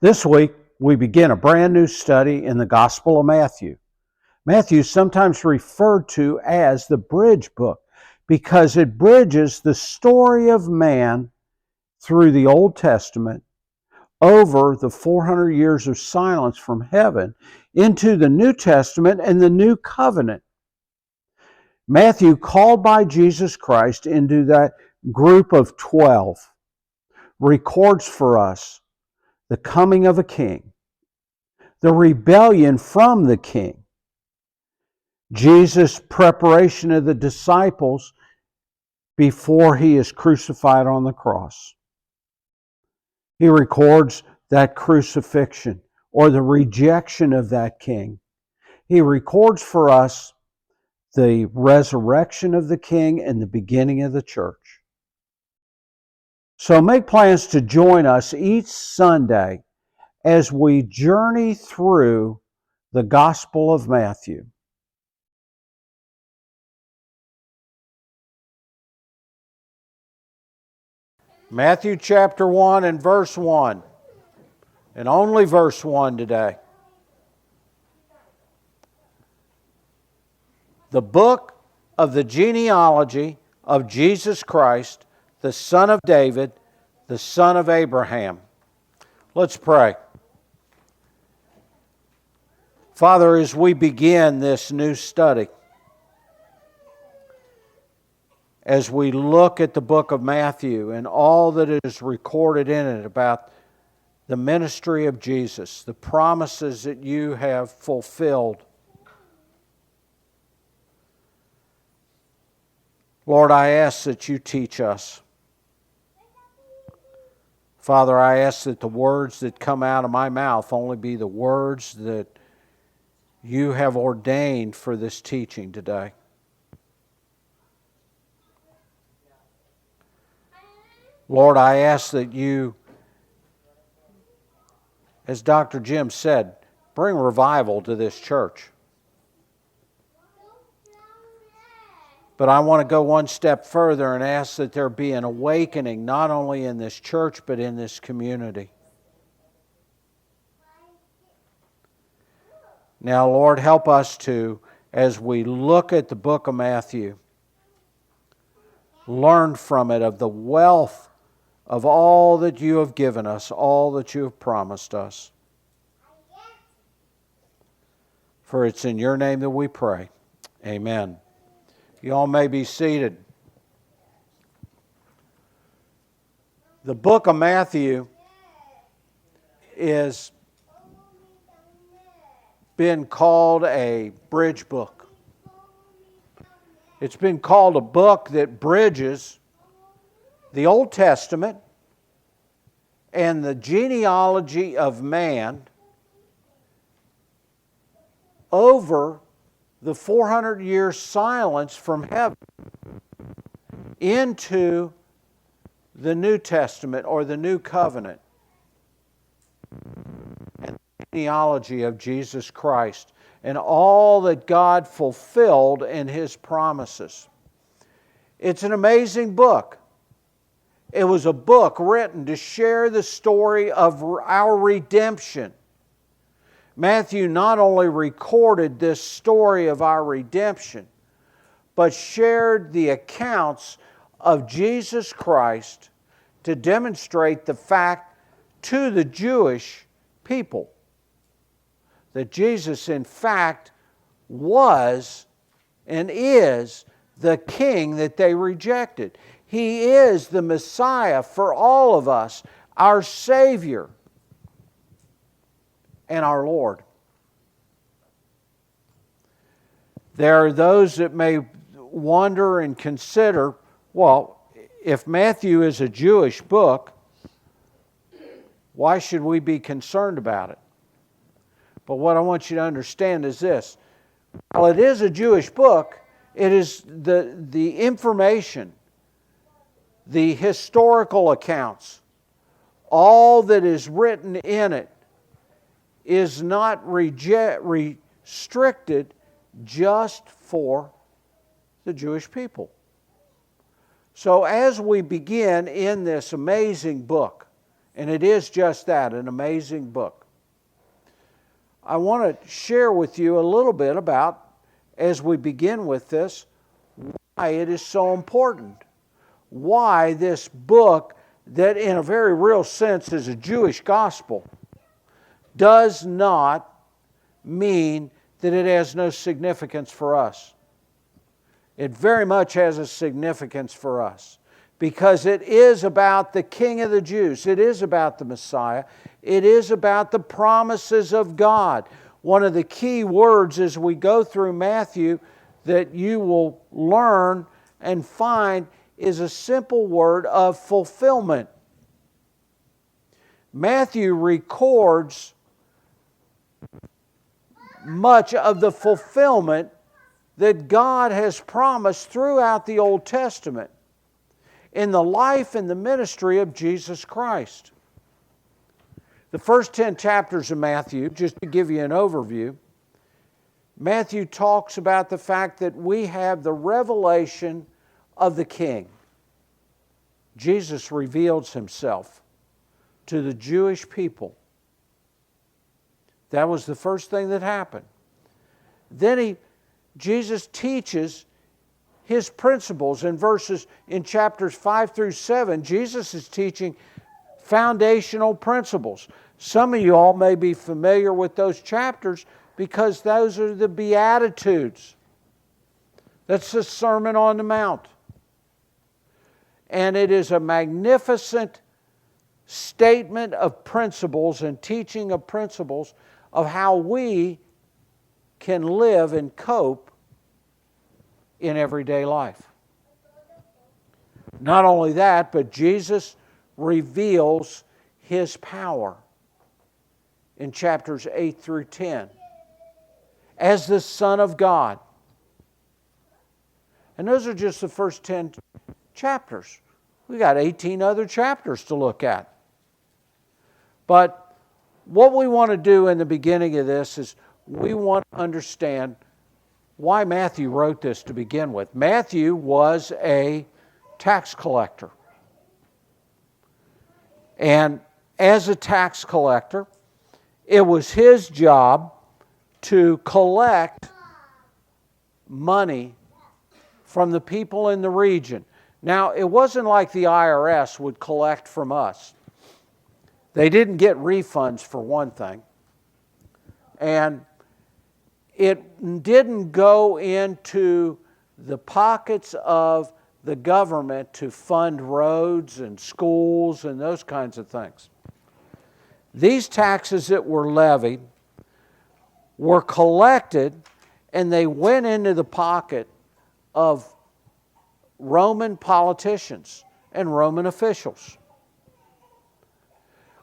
This week, we begin a brand new study in the Gospel of Matthew. Matthew is sometimes referred to as the bridge book because it bridges the story of man through the Old Testament over the 400 years of silence from heaven into the New Testament and the New Covenant. Matthew, called by Jesus Christ into that group of 12, records for us the coming of a king, the rebellion from the king, Jesus' preparation of the disciples before he is crucified on the cross. He records that crucifixion or the rejection of that king. He records for us the resurrection of the king and the beginning of the church. So make plans to join us each Sunday as we journey through the Gospel of Matthew. Matthew chapter 1 and verse 1, and only verse 1 today. The book of the genealogy of Jesus Christ, the son of David, the son of Abraham. Let's pray. Father, as we begin this new study, as we look at the book of Matthew and all that is recorded in it about the ministry of Jesus, the promises that you have fulfilled, Lord, I ask that you teach us. Father, I ask that the words that come out of my mouth only be the words that you have ordained for this teaching today. Lord, I ask that you, as Dr. Jim said, bring revival to this church. But I want to go one step further and ask that there be an awakening not only in this church but in this community. Now, Lord, help us to, as we look at the book of Matthew, learn from it of the wealth of all that you have given us, all that you have promised us. For it's in your name that we pray. Amen. You all may be seated. The book of Matthew is been called a bridge book. It's been called a book that bridges the Old Testament and the genealogy of man over the 400-year silence from heaven into the New Testament or the New Covenant and the genealogy of Jesus Christ and all that God fulfilled in His promises. It's an amazing book. It was a book written to share the story of our redemption. Matthew not only recorded this story of our redemption, but shared the accounts of Jesus Christ to demonstrate the fact to the Jewish people that Jesus, in fact, was and is the King that they rejected. He is the Messiah for all of us, our Savior and our Lord. There are those that may wonder and consider, well, if Matthew is a Jewish book, why should we be concerned about it? But what I want you to understand is this. While it is a Jewish book, it is the information, the historical accounts, all that is written in it is not restricted just for the Jewish people. So as we begin in this amazing book, And it is just that, an amazing book. I want to share with you a little bit about, as we begin with this, why it is so important. Why this book, that in a very real sense is a Jewish gospel, does not mean that it has no significance for us. It very much has a significance for us, because it is about the King of the Jews. It is about the Messiah. It is about the promises of God. One of the key words as we go through Matthew that you will learn and find is a simple word of fulfillment. Matthew records much of the fulfillment that God has promised throughout the Old Testament in the life and the ministry of Jesus Christ. The first 10 chapters of Matthew, just to give you an overview, Matthew talks about the fact that we have the revelation of the King. Jesus reveals himself to the Jewish people. That was the first thing that happened. Then Jesus teaches his principles in chapters 5 through 7. Jesus is teaching foundational principles. Some of you all may be familiar with those chapters because those are the Beatitudes. That's the Sermon on the Mount. And it is a magnificent statement of principles and teaching of principles of how we can live and cope in everyday life. Not only that, but Jesus reveals his power in chapters 8 through 10 as the Son of God. And those are just the first 10 chapters. We got 18 other chapters to look at. But what we want to do in the beginning of this is we want to understand why Matthew wrote this to begin with. Matthew was a tax collector. And as a tax collector, it was his job to collect money from the people in the region. Now, it wasn't like the IRS would collect from us. They didn't get refunds, for one thing. And it didn't go into the pockets of the government to fund roads and schools and those kinds of things. These taxes that were levied were collected, and they went into the pocket of Roman politicians and Roman officials.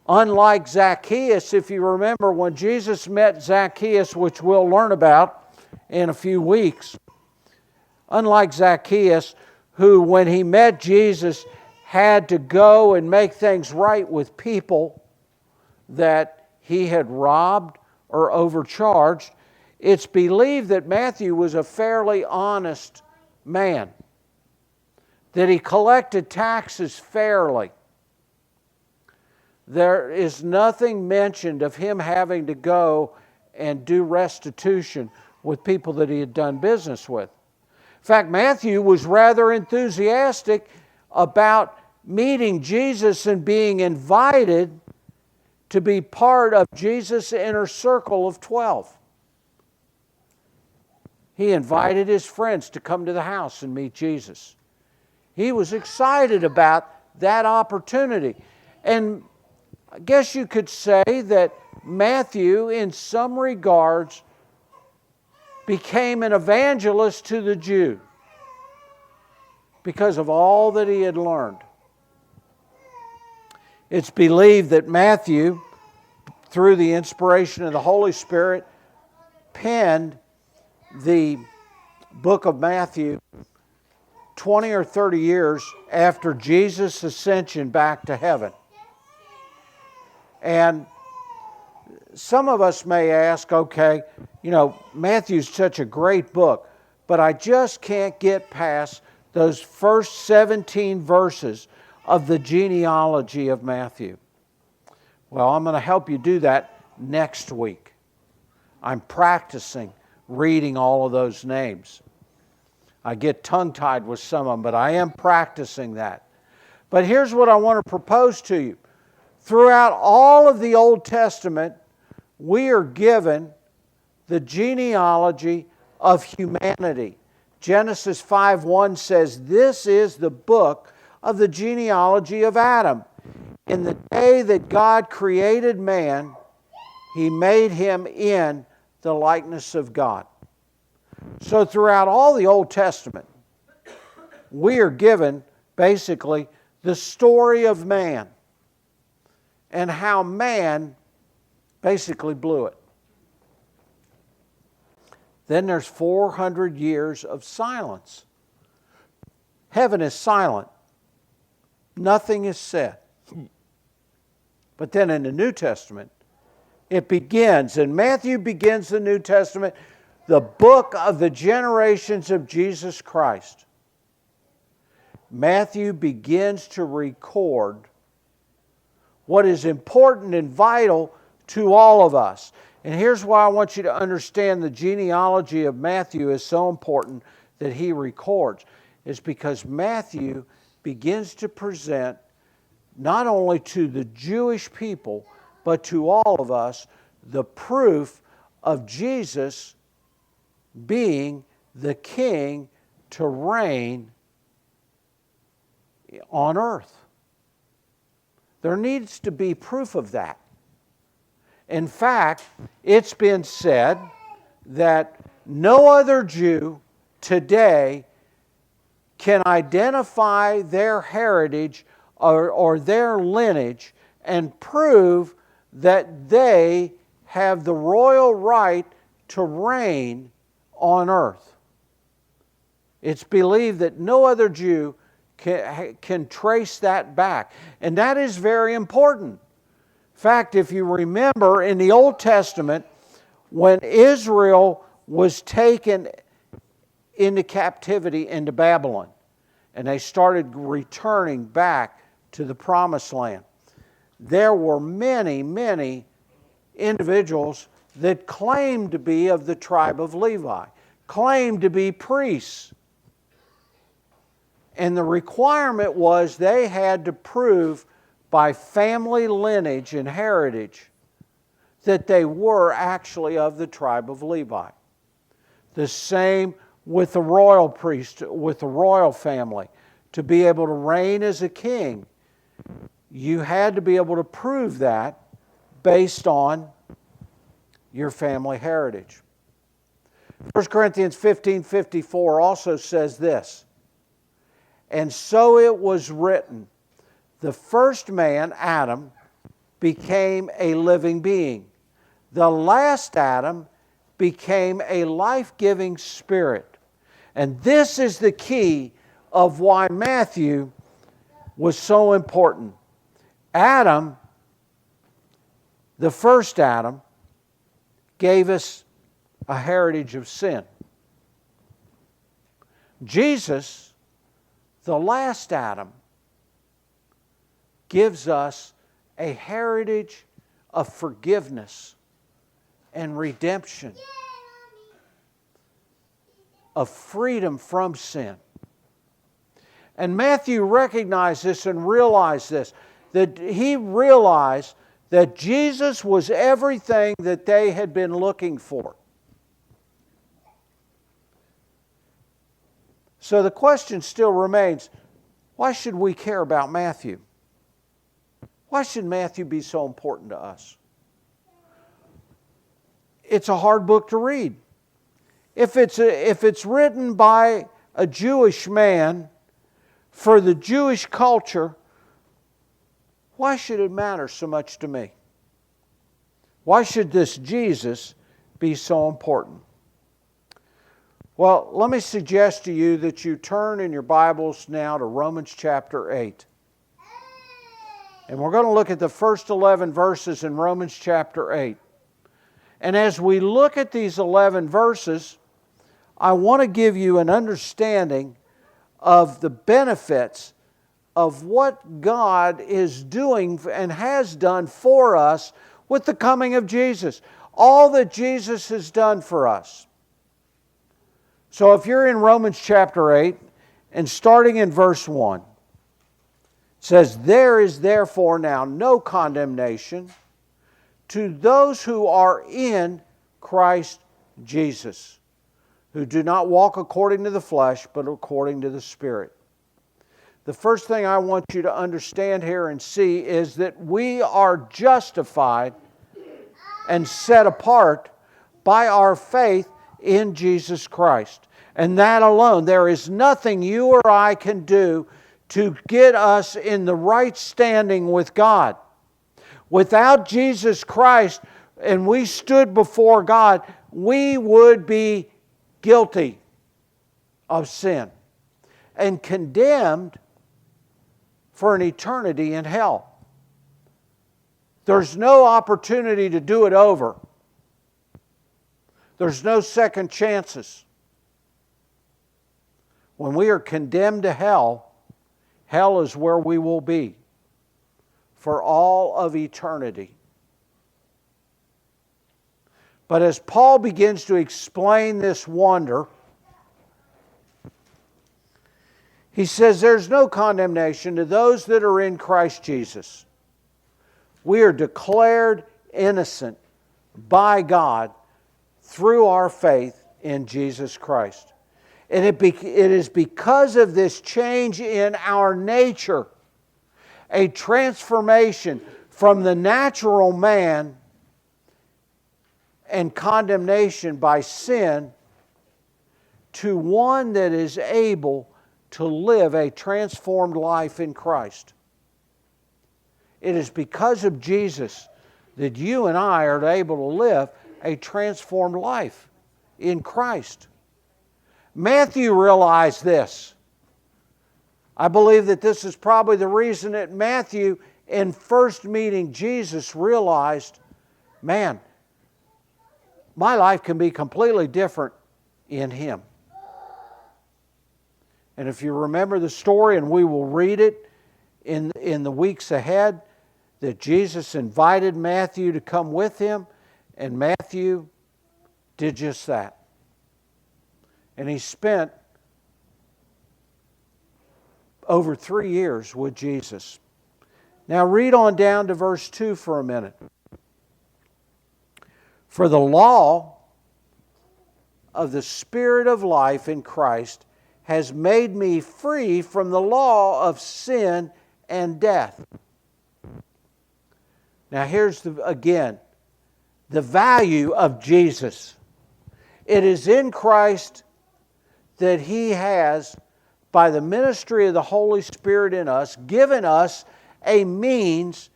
Unlike Zacchaeus, if you remember when Jesus met Zacchaeus, which we'll learn about in a few weeks, unlike Zacchaeus, who when he met Jesus had to go and make things right with people that he had robbed or overcharged, it's believed that Matthew was a fairly honest man, that he collected taxes fairly. There is nothing mentioned of him having to go and do restitution with people that he had done business with. In fact, Matthew was rather enthusiastic about meeting Jesus and being invited to be part of Jesus' inner circle of 12. He invited his friends to come to the house and meet Jesus. He was excited about that opportunity. And I guess you could say that Matthew, in some regards, became an evangelist to the Jew because of all that he had learned. It's believed that Matthew, through the inspiration of the Holy Spirit, penned the book of Matthew 20 or 30 years after Jesus' ascension back to heaven. And some of us may ask, okay, Matthew's such a great book, but I just can't get past those first 17 verses of the genealogy of Matthew. Well, I'm going to help you do that next week. I'm practicing reading all of those names. I get tongue-tied with some of them, but I am practicing that. But here's what I want to propose to you. Throughout all of the Old Testament, we are given the genealogy of humanity. Genesis 5:1 says, "This is the book of the genealogy of Adam. In the day that God created man, He made him in the likeness of God." So throughout all the Old Testament, we are given basically the story of man and how man basically blew it. Then there's 400 years of silence. Heaven is silent. Nothing is said. But then in the New Testament, it begins, and Matthew begins the New Testament, the book of the generations of Jesus Christ. Matthew begins to record what is important and vital to all of us. And here's why I want you to understand the genealogy of Matthew is so important that he records. It's because Matthew begins to present not only to the Jewish people, but to all of us, the proof of Jesus being the king to reign on earth. There needs to be proof of that. In fact, it's been said that no other Jew today can identify their heritage or their lineage and prove that they have the royal right to reign on earth. It's believed that no other Jew can trace that back. And that is very important. In fact, if you remember in the Old Testament, when Israel was taken into captivity into Babylon, and they started returning back to the Promised Land, there were many, many individuals that claimed to be of the tribe of Levi, claimed to be priests. And the requirement was they had to prove by family lineage and heritage that they were actually of the tribe of Levi. The same with the royal priest, with the royal family. To be able to reign as a king, you had to be able to prove that based on your family heritage. 1 Corinthians 15:54 also says this, "And so it was written, the first man, Adam, became a living being. The last Adam became a life-giving spirit." And this is the key of why Matthew was so important. Adam, the first Adam, gave us a heritage of sin. Jesus, the last Adam, gives us a heritage of forgiveness and redemption, of freedom from sin. And Matthew recognized this and realized this, that he realized that Jesus was everything that they had been looking for. So the question still remains, why should we care about Matthew? Why should Matthew be so important to us? It's a hard book to read. If it's written by a Jewish man for the Jewish culture, why should it matter so much to me? Why should this Jesus be so important? Well, let me suggest to you that you turn in your Bibles now to Romans chapter 8. And we're going to look at the first 11 verses in Romans chapter 8. And as we look at these 11 verses, I want to give you an understanding of the benefits of what God is doing and has done for us with the coming of Jesus. All that Jesus has done for us. So if you're in Romans chapter 8 and starting in verse 1, it says, "There is therefore now no condemnation to those who are in Christ Jesus, who do not walk according to the flesh, but according to the Spirit." The first thing I want you to understand here and see is that we are justified and set apart by our faith in Jesus Christ. And that alone. There is nothing you or I can do to get us in the right standing with God. Without Jesus Christ, and we stood before God, we would be guilty of sin and condemned for an eternity in hell. There's no opportunity to do it over. There's no second chances. When we are condemned to hell, hell is where we will be for all of eternity. But as Paul begins to explain this wonder, he says there's no condemnation to those that are in Christ Jesus. We are declared innocent by God through our faith in Jesus Christ. And it is because of this change in our nature, a transformation from the natural man and condemnation by sin to one that is able to live a transformed life in Christ. It is because of Jesus that you and I are able to live a transformed life in Christ. Matthew realized this. I believe that this is probably the reason that Matthew, in first meeting Jesus, realized, man, my life can be completely different in Him. And if you remember the story, and we will read it in the weeks ahead, that Jesus invited Matthew to come with Him, and Matthew did just that. And he spent over 3 years with Jesus. Now read on down to verse 2 for a minute. "For the law of the Spirit of life in Christ has made me free from the law of sin and death." Now here's again the value of Jesus. It is in Christ that He has, by the ministry of the Holy Spirit in us, given us a means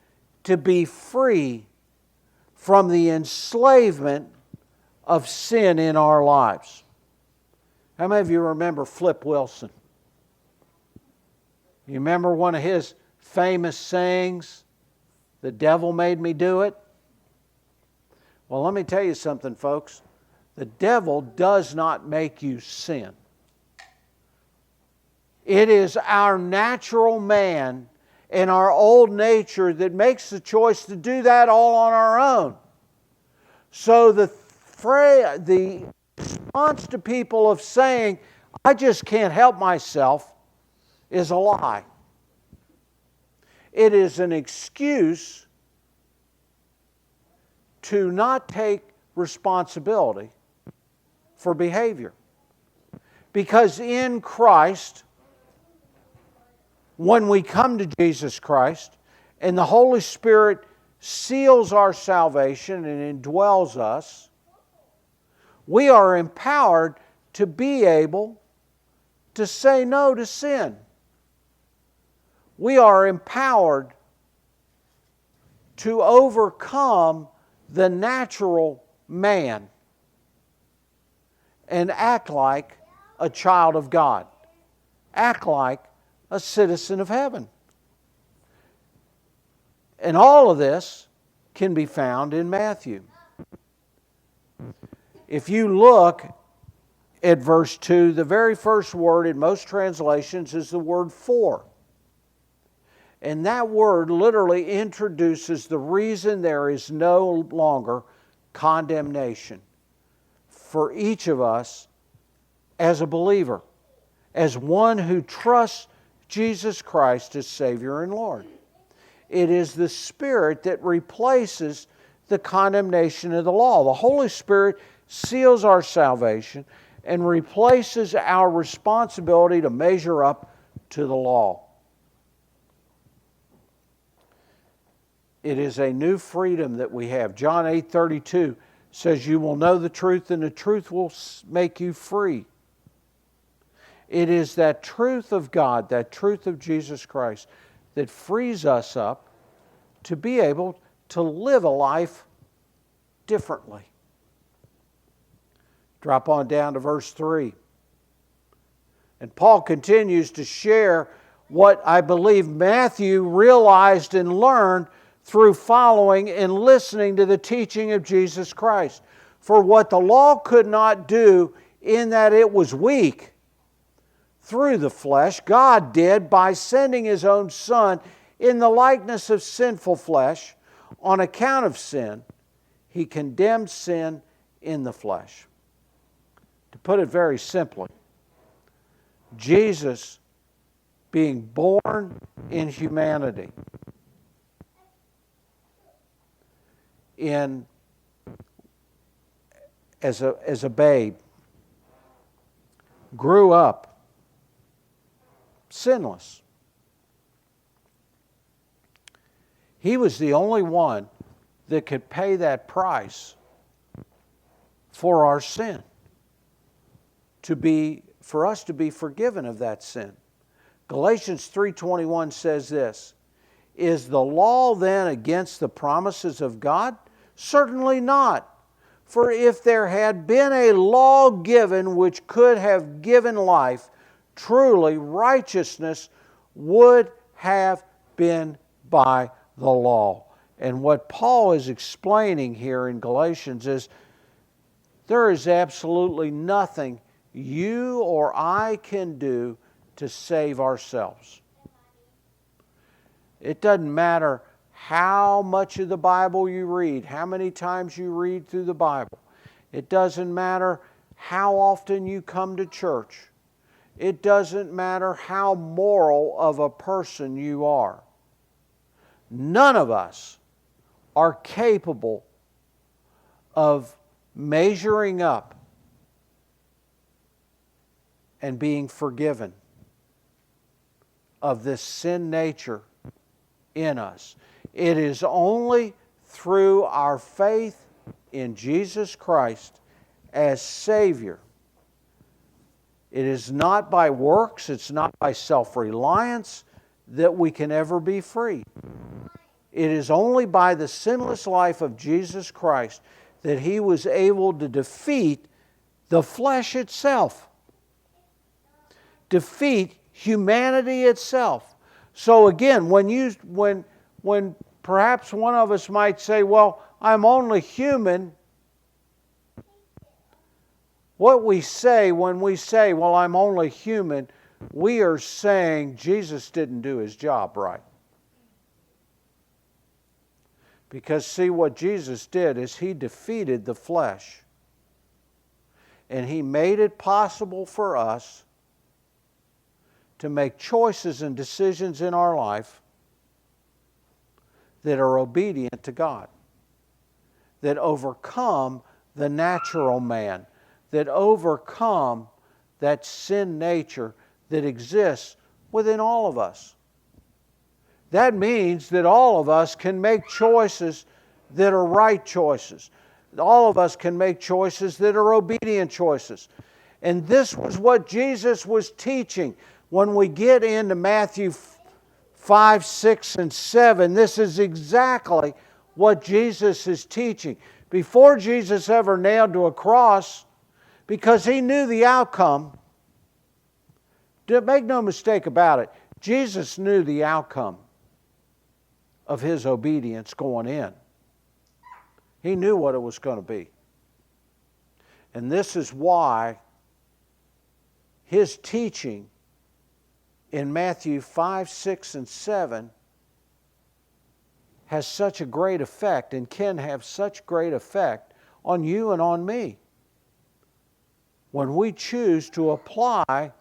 to be free from the enslavement of sin in our lives. How many of you remember Flip Wilson? You remember one of his famous sayings, "The devil made me do it"? Well, let me tell you something, folks. The devil does not make you sin. It is our natural man and our old nature that makes the choice to do that all on our own. So the response to people of saying, "I just can't help myself," is a lie. It is an excuse to not take responsibility for behavior. Because in Christ, when we come to Jesus Christ and the Holy Spirit seals our salvation and indwells us, we are empowered to be able to say no to sin. We are empowered to overcome the natural man and act like a child of God. Act like a citizen of heaven. And all of this can be found in Matthew. If you look at verse 2, the very first word in most translations is the word "for." And that word literally introduces the reason there is no longer condemnation for each of us as a believer, as one who trusts Jesus Christ as Savior and Lord. It is the Spirit that replaces the condemnation of the law. The Holy Spirit seals our salvation and replaces our responsibility to measure up to the law. It is a new freedom that we have. John 8:32 says, "You will know the truth, and the truth will make you free." It is that truth of God, that truth of Jesus Christ, that frees us up to be able to live a life differently. Drop on down to verse 3. And Paul continues to share what I believe Matthew realized and learned through following and listening to the teaching of Jesus Christ. For what the law could not do, in that it was weak through the flesh, God did by sending His own Son in the likeness of sinful flesh. On account of sin, He condemned sin in the flesh. To put it very simply, Jesus, being born in humanity, as a babe, grew up sinless. He was the only one that could pay that price for our sin, for us to be forgiven of that sin. Galatians 3:21 says this, "Is the law then against the promises of God? Certainly not. For if there had been a law given which could have given life, truly righteousness would have been by the law." And what Paul is explaining here in Galatians is there is absolutely nothing you or I can do to save ourselves. It doesn't matter how much of the Bible you read, how many times you read through the Bible. It doesn't matter how often you come to church. It doesn't matter how moral of a person you are. None of us are capable of measuring up and being forgiven of this sin nature in us. It is only through our faith in Jesus Christ as Savior. It is not by works, it's not by self-reliance that we can ever be free. It is only by the sinless life of Jesus Christ that He was able to defeat the flesh itself, defeat humanity itself. So again, when perhaps one of us might say, "Well, I'm only human," what we say when we say, "Well, I'm only human," we are saying Jesus didn't do His job right. Because see, what Jesus did is He defeated the flesh. And He made it possible for us to make choices and decisions in our life that are obedient to God, that overcome the natural man, that overcome that sin nature that exists within all of us. That means that all of us can make choices that are right choices. All of us can make choices that are obedient choices. And this was what Jesus was teaching. When we get into Matthew 5, 6, and 7, this is exactly what Jesus is teaching. Before Jesus ever nailed to a cross, because He knew the outcome, make no mistake about it, Jesus knew the outcome of His obedience going in. He knew what it was going to be. And this is why His teaching in Matthew 5, 6, and 7 has such a great effect and can have such great effect on you and on me when we choose to apply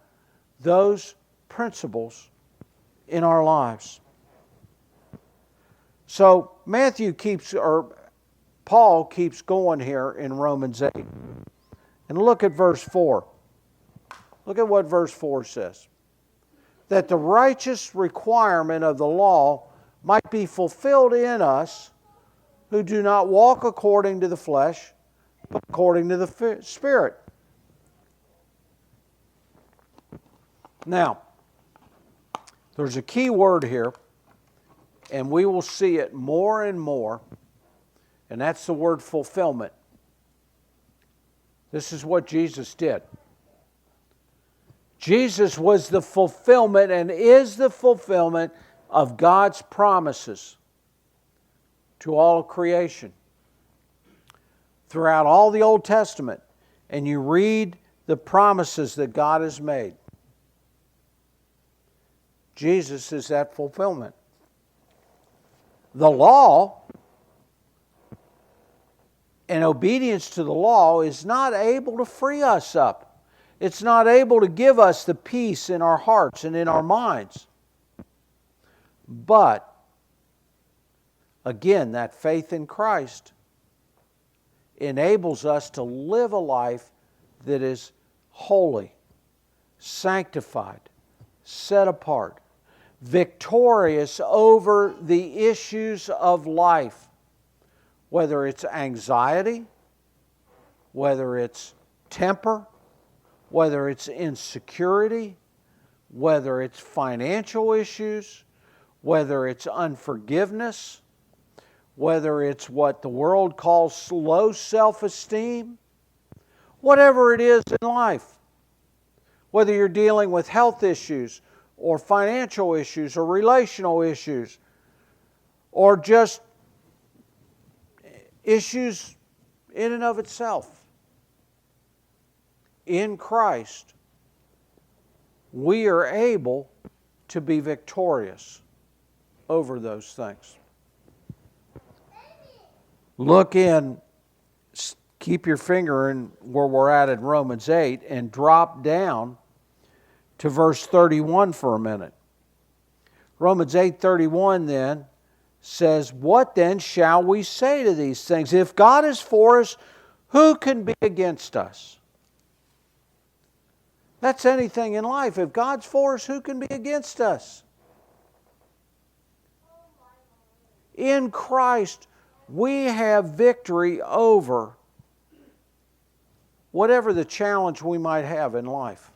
those principles in our lives. So Paul keeps going here in Romans 8. And look at verse 4. Look at what verse 4 says. That the righteous requirement of the law might be fulfilled in us who do not walk according to the flesh, but according to the Spirit. Now, there's a key word here, and we will see it more and more, and that's the word fulfillment. This is what Jesus did. Jesus was the fulfillment and is the fulfillment of God's promises to all of creation. Throughout all the Old Testament, and you read the promises that God has made, Jesus is that fulfillment. The law and obedience to the law is not able to free us up. It's not able to give us the peace in our hearts and in our minds. But, again, that faith in Christ enables us to live a life that is holy, sanctified, set apart, victorious over the issues of life, whether it's anxiety, whether it's temper, whether it's insecurity, whether it's financial issues, whether it's unforgiveness, whether it's what the world calls low self-esteem, whatever it is in life, whether you're dealing with health issues or financial issues or relational issues or just issues in and of itself. In Christ, we are able to be victorious over those things. Keep your finger in where we're at in Romans 8 and drop down to verse 31 for a minute. Romans 8:31 then says, "What then shall we say to these things? If God is for us, who can be against us?" That's anything in life. If God's for us, who can be against us? In Christ, we have victory over whatever the challenge we might have in life.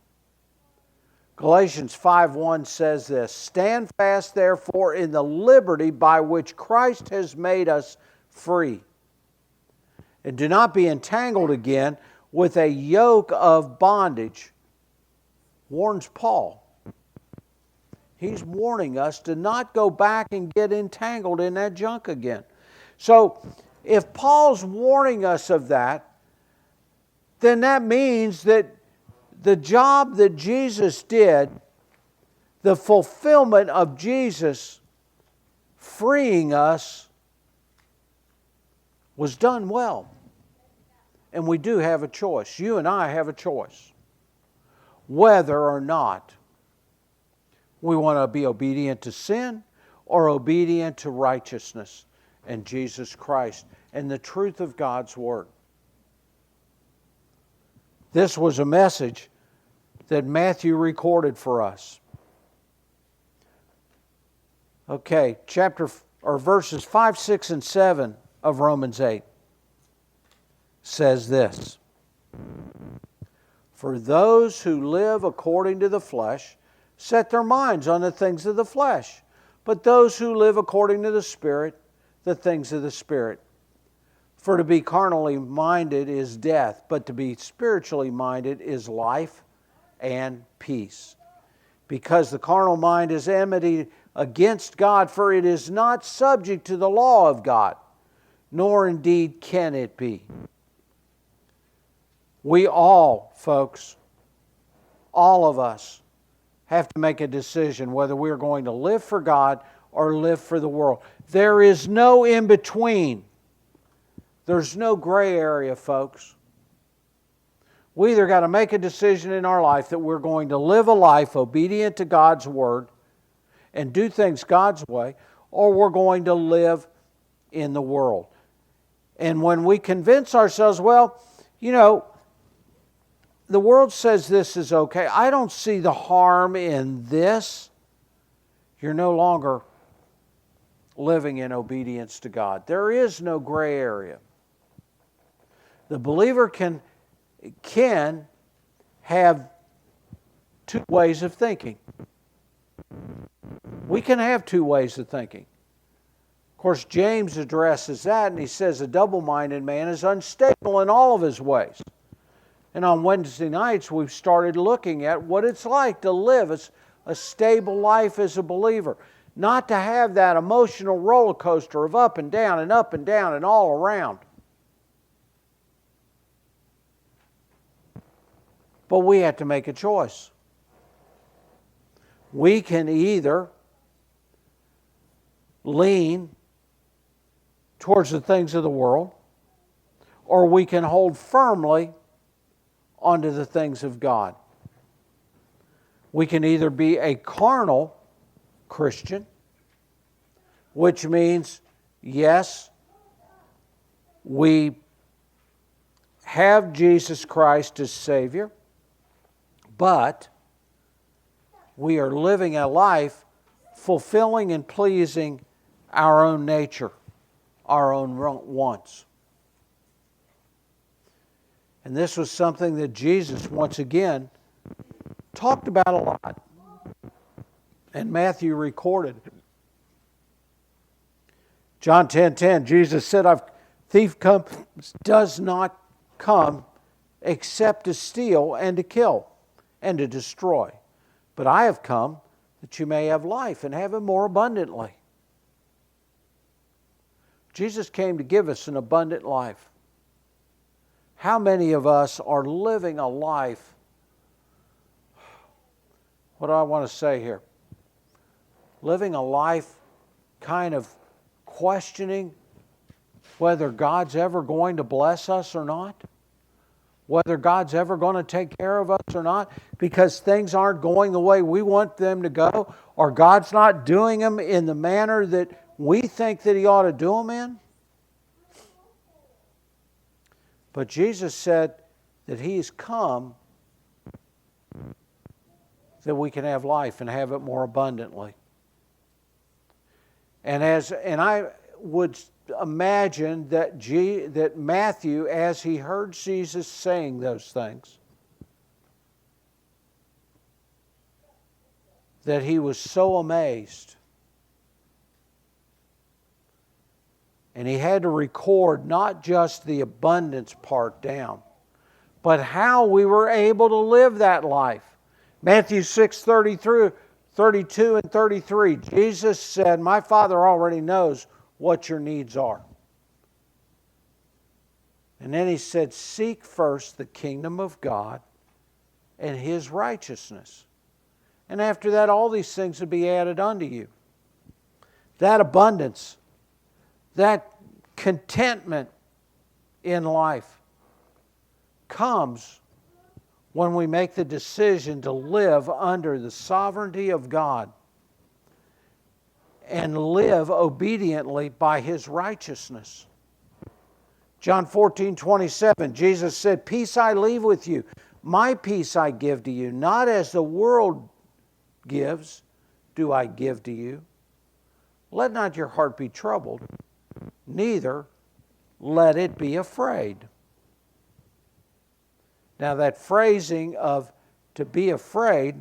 Galatians 5:1 says this, "Stand fast, therefore, in the liberty by which Christ has made us free. And do not be entangled again with a yoke of bondage." Warns Paul. He's warning us to not go back and get entangled in that junk again. So, if Paul's warning us of that, then that means that the job that Jesus did, the fulfillment of Jesus freeing us, was done well. And we do have a choice. You and I have a choice. Whether or not we want to be obedient to sin or obedient to righteousness and Jesus Christ and the truth of God's Word. This was a message that Matthew recorded for us. Okay, verses 5, 6, and 7 of Romans 8 says this. "For those who live according to the flesh set their minds on the things of the flesh, but those who live according to the Spirit, the things of the Spirit. For to be carnally minded is death, but to be spiritually minded is life and peace. Because the carnal mind is enmity against God, for it is not subject to the law of God, nor indeed can it be." We all, folks, all of us, have to make a decision whether we're going to live for God or live for the world. There is no in between. There's no gray area, folks. We either got to make a decision in our life that we're going to live a life obedient to God's Word and do things God's way, or we're going to live in the world. And when we convince ourselves, well, you know, the world says this is okay, I don't see the harm in this, you're no longer living in obedience to God. There is no gray area. The believer can have two ways of thinking. We can have two ways of thinking. Of course, James addresses that, and he says a double-minded man is unstable in all of his ways. And on Wednesday nights, we've started looking at what it's like to live a stable life as a believer. Not to have that emotional roller coaster of up and down and up and down and all around. But we have to make a choice. We can either lean towards the things of the world, or we can hold firmly onto the things of God. We can either be a carnal Christian, which means, yes, we have Jesus Christ as Savior, but we are living a life fulfilling and pleasing our own nature, our own wants. And this was something that Jesus, once again, talked about a lot. And Matthew recorded. John 10:10, Jesus said, thief does not come except to steal and to kill and to destroy. But I have come that you may have life and have it more abundantly. Jesus came to give us an abundant life. How many of us are living a life, what do I want to say here? Living a life kind of questioning whether God's ever going to bless us or not, whether God's ever going to take care of us or not, because things aren't going the way we want them to go, or God's not doing them in the manner that we think that He ought to do them in. But Jesus said that He's come that we can have life and have it more abundantly. And I would imagine that Matthew, as he heard Jesus saying those things, that he was so amazed. And he had to record not just the abundance part down, but how we were able to live that life. Matthew 6:32 and 33, Jesus said, my Father already knows what your needs are. And then He said, seek first the kingdom of God and His righteousness. And after that, all these things will be added unto you. That abundance, that contentment in life comes when we make the decision to live under the sovereignty of God and live obediently by His righteousness. John 14:27, Jesus said, peace I leave with you, my peace I give to you, not as the world gives, do I give to you. Let not your heart be troubled, neither let it be afraid. Now that phrasing of to be afraid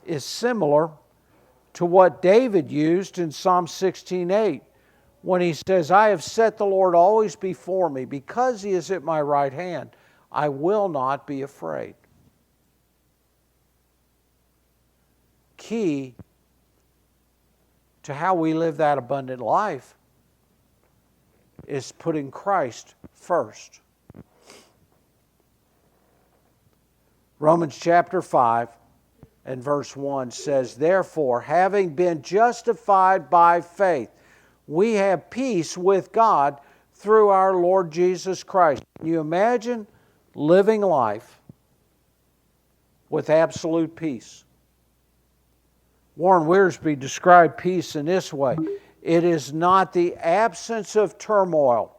is similar to what David used in Psalm 16:8 when he says, I have set the Lord always before me. Because He is at my right hand, I will not be afraid. Key to how we live that abundant life is putting Christ first. Romans chapter 5 and verse 1 says, "Therefore, having been justified by faith, we have peace with God through our Lord Jesus Christ." Can you imagine living life with absolute peace? Warren Wiersbe described peace in this way: it is not the absence of turmoil,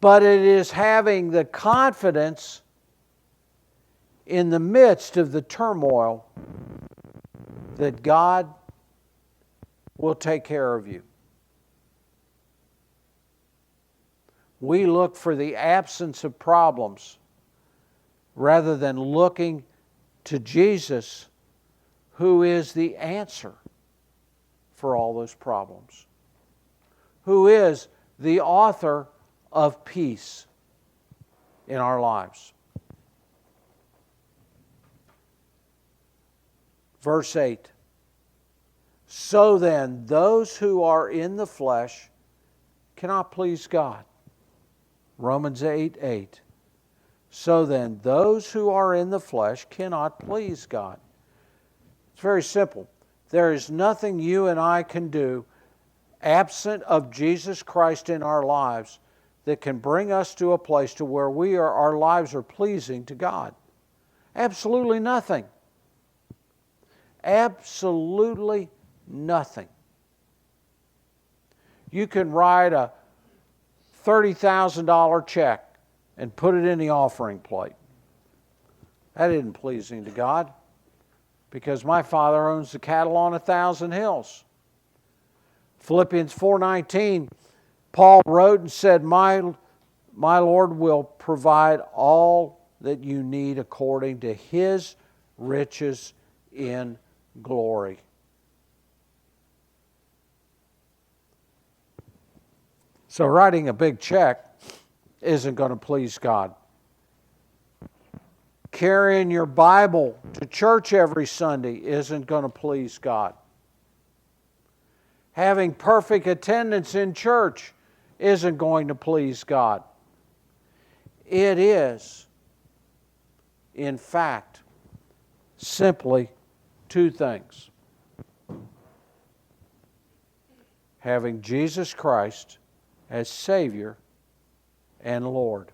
but it is having the confidence in the midst of the turmoil that God will take care of you. We look for the absence of problems rather than looking to Jesus, who is the answer for all those problems, who is the author of peace in our lives. Verse 8, "So then, those who are in the flesh cannot please God." Romans 8:8. "So then, those who are in the flesh cannot please God." It's very simple. There is nothing you and I can do absent of Jesus Christ in our lives that can bring us to a place to where our lives are pleasing to God. Absolutely nothing. Absolutely nothing. You can write a $30,000 check and put it in the offering plate. That isn't pleasing to God, because my Father owns the cattle on 1,000 hills. Philippians 4:19, Paul wrote and said, my Lord will provide all that you need according to His riches in glory. So writing a big check isn't going to please God. Carrying your Bible to church every Sunday isn't going to please God. Having perfect attendance in church isn't going to please God. It is, in fact, simply two things: having Jesus Christ as Savior and Lord.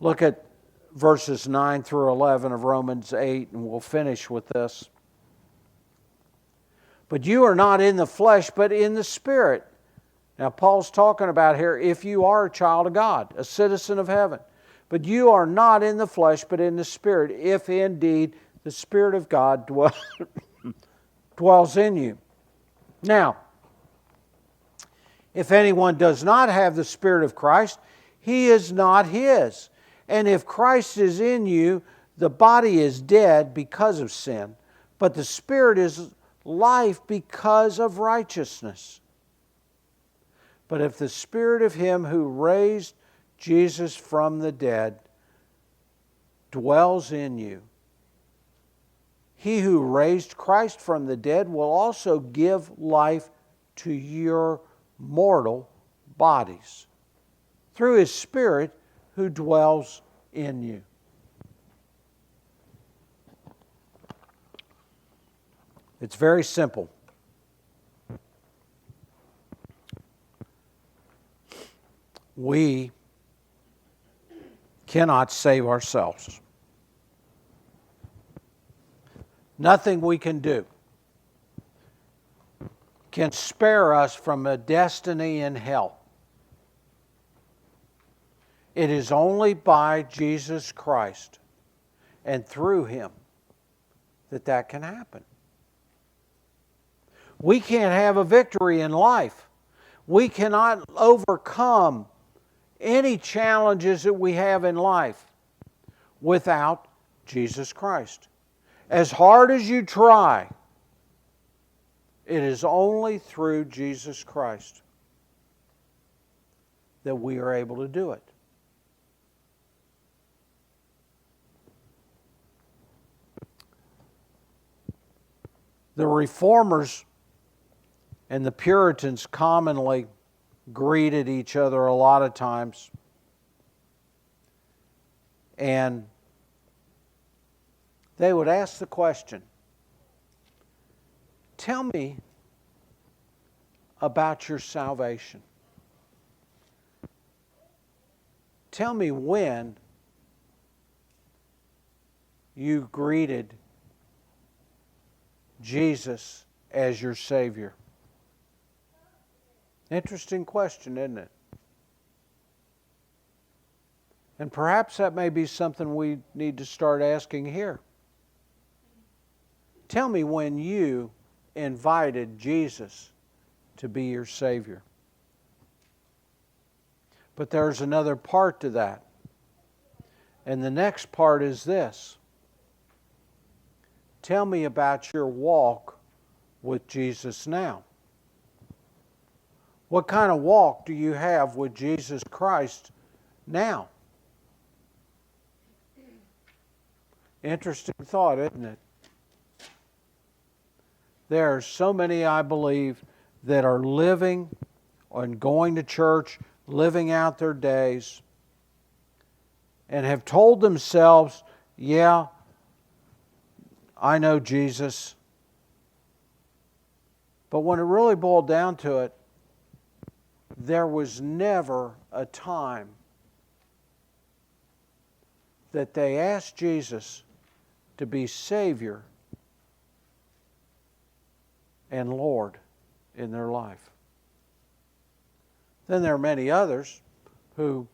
Look at verses 9 through 11 of Romans 8, and we'll finish with this. "But you are not in the flesh, but in the Spirit." Now, Paul's talking about here if you are a child of God, a citizen of heaven. "But you are not in the flesh, but in the Spirit, if indeed the Spirit of God dwells in you." Now, if anyone does not have the Spirit of Christ, he is not His. And if Christ is in you, the body is dead because of sin, but the Spirit is life because of righteousness. But if the Spirit of Him who raised Jesus from the dead dwells in you, He who raised Christ from the dead will also give life to your mortal bodies through His Spirit who dwells in you. It's very simple. We cannot save ourselves. Nothing we can do can spare us from a destiny in hell. It is only by Jesus Christ and through Him that can happen. We can't have a victory in life. We cannot overcome any challenges that we have in life without Jesus Christ. As hard as you try, it is only through Jesus Christ that we are able to do it. The Reformers and the Puritans commonly greeted each other a lot of times. And they would ask the question, tell me about your salvation. Tell me when you greeted Jesus as your Savior. Interesting question, isn't it? And perhaps that may be something we need to start asking here. Tell me when you invited Jesus to be your Savior. But there's another part to that. And the next part is this. Tell me about your walk with Jesus now. What kind of walk do you have with Jesus Christ now? Interesting thought, isn't it? There are so many, I believe, that are living and going to church, living out their days, and have told themselves, yeah, I know Jesus. But when it really boiled down to it, there was never a time that they asked Jesus to be Savior and Lord in their life. Then there are many others who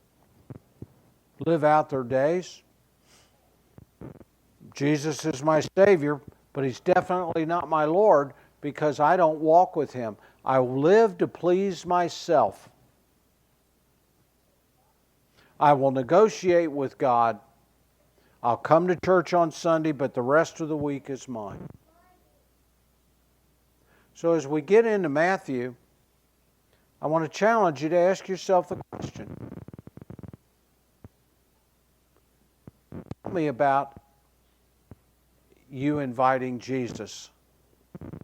live out their days. Jesus is my Savior, but He's definitely not my Lord because I don't walk with Him. I live to please myself. I will negotiate with God. I'll come to church on Sunday, but the rest of the week is mine. So as we get into Matthew, I want to challenge you to ask yourself the question. Tell me about you inviting Jesus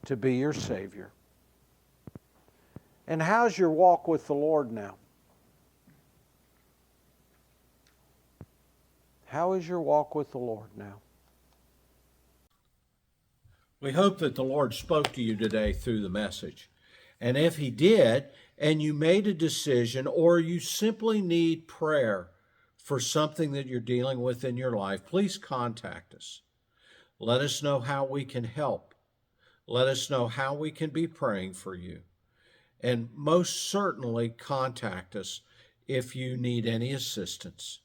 to be your Savior. And how's your walk with the Lord now? How is your walk with the Lord now? We hope that the Lord spoke to you today through the message. And if He did, and you made a decision, or you simply need prayer for something that you're dealing with in your life, please contact us. Let us know how we can help. Let us know how we can be praying for you. And most certainly contact us if you need any assistance.